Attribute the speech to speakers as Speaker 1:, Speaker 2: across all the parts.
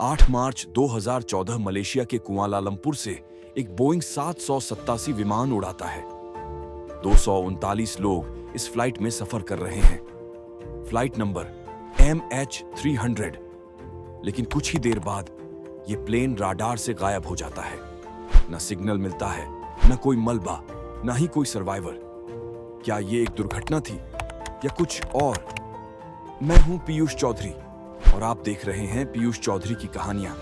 Speaker 1: 8 मार्च 2014 Malaysia के Kuala Lumpur से एक बोइंग 787 विमान उड़ाता है। 239 लोग इस फ्लाइट में सफर कर रहे हैं। Flight number MH300। लेकिन कुछ ही देर बाद ये प्लेन राडार से गायब हो जाता है। न सिग्नल मिलता है, न कोई मलबा, न ही कोई सर्वाइवर। क्या ये एक दुर्घटना थी या कुछ और? मैं हूं पीयूष चौधरी और आप देख रहे हैं पीयूष चौधरी की कहानियां,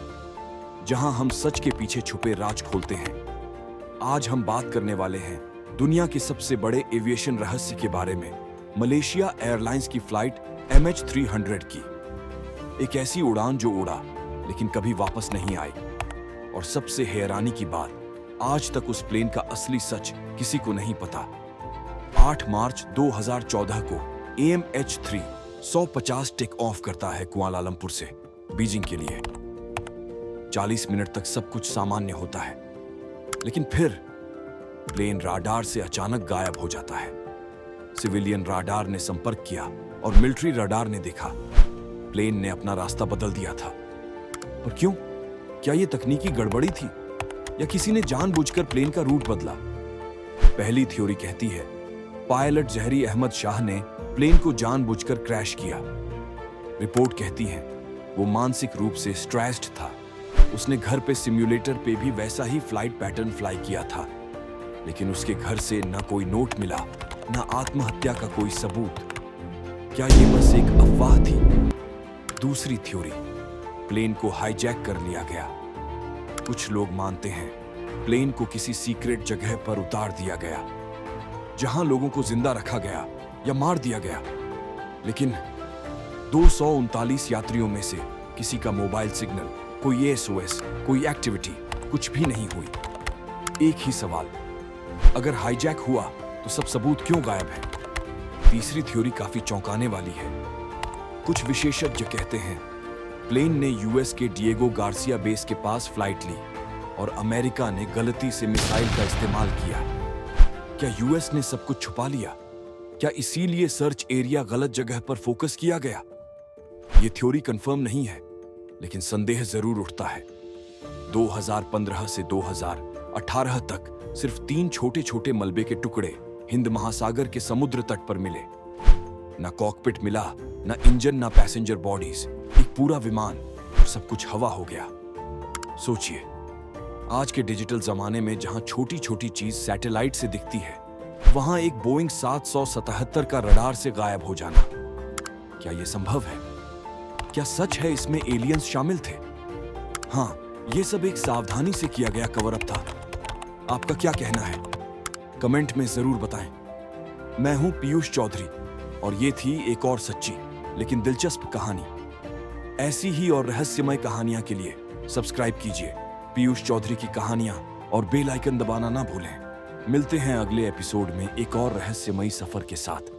Speaker 1: जहां हम सच के पीछे छुपे राज खोलते हैं। आज हम बात करने वाले हैं दुनिया के सबसे बड़े एविएशन रहस्य के बारे में, मलेशिया एयरलाइंस की फ्लाइट MH300 की। एक ऐसी उड़ान जो उड़ा लेकिन कभी वापस नहीं आई। और सबसे हैरानी की बात, आज तक उस प्लेन का असली सच किसी को नहीं पता। 8 मार्च 2014 को MH3 150 टेक ऑफ करता है कुआलालंपुर से बीजिंग के लिए। 40 मिनट तक सब कुछ सामान्य होता है, लेकिन फिर प्लेन राडार से अचानक गायब हो जाता है। सिविलियन राडार ने संपर्क किया और मिलिट्री राडार ने देखा प्लेन ने अपना रास्ता बदल दिया था। पर क्यों? क्या यह तकनीकी गड़बड़ी थी या किसी ने जानबूझकर प्लेन का रूट बदला? पहली थ्योरी कहती है पायलट जहरी अहमद शाह ने प्लेन को जानबूझकर क्रैश किया। रिपोर्ट कहती है वो मानसिक रूप से स्ट्रेस्ड था। उसने घर पे सिम्युलेटर पे भी वैसा ही फ्लाइट पैटर्न फ्लाई किया था, लेकिन उसके घर से न कोई नोट मिला, न आत्महत्या का कोई सबूत। क्या ये बस एक अफवाह थी? दूसरी थ्योरी, प्लेन को हाईजैक कर लिया गया। कुछ लोग मानते हैं प्लेन को किसी सीक्रेट जगह पर उतार दिया गया, जहां लोगों को जिंदा रखा गया या मार दिया गया। लेकिन 239 यात्रियों में से किसी का मोबाइल सिग्नल, कोई SOS, कोई एक्टिविटी, कुछ भी नहीं हुई। एक ही सवाल, अगर हाईजैक हुआ तो सब सबूत क्यों गायब है? तीसरी थ्योरी काफी चौंकाने वाली है। कुछ विशेषज्ञ कहते हैं प्लेन ने US के डिएगो गार्सिया बेस के पास फ्लाइट ली और अमेरिका ने गलती से मिसाइल का इस्तेमाल किया। क्या US ने सब कुछ छुपा लिया? क्या इसीलिए सर्च एरिया गलत जगह पर फोकस किया गया? यह थ्योरी कंफर्म नहीं है, लेकिन संदेह जरूर उठता है। 2015 से 2018 तक सिर्फ 3 छोटे छोटे मलबे के टुकड़े हिंद महासागर के समुद्र तट पर मिले। ना कॉकपिट मिला, ना इंजन, ना पैसेंजर बॉडीज। एक पूरा विमान और सब कुछ हवा हो गया। सोचिए, आज के डिजिटल जमाने में जहां छोटी छोटी चीज सैटेलाइट से दिखती है, वहां एक बोइंग 777 का रडार से गायब हो जाना। क्या यह संभव है? क्या सच है इसमें एलियंस शामिल थे? हाँ, यह सब एक सावधानी से किया गया कवर अप था। आपका क्या कहना है? कमेंट में जरूर बताएं। मैं हूं पीयूष चौधरी और ये थी एक और सच्ची लेकिन दिलचस्प कहानी। ऐसी ही और रहस्यमय कहानियां के लिए सब्सक्राइब कीजिए पीयूष चौधरी की कहानियां और बेल आइकन दबाना ना भूलें। मिलते हैं अगले एपिसोड में एक और रहस्यमयी सफर के साथ।